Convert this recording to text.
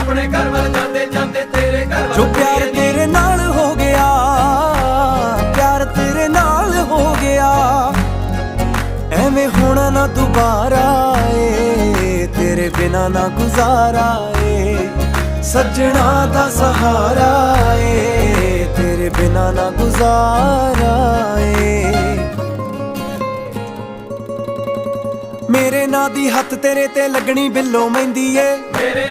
अपने घर वाल जाते जाते तेरे घर जो प्यार तेरे नाल हो गया, प्यार तेरे नाल हो गया, एवें होना ना दोबारा ए, तेरे बिना ना गुजारा ए, सजना दा सहारा ए, तेरे बिना ना गुजारा ए। मेरे नां दी हत्थ तेरे ते लगनी बिल्लो मेहंदी ए,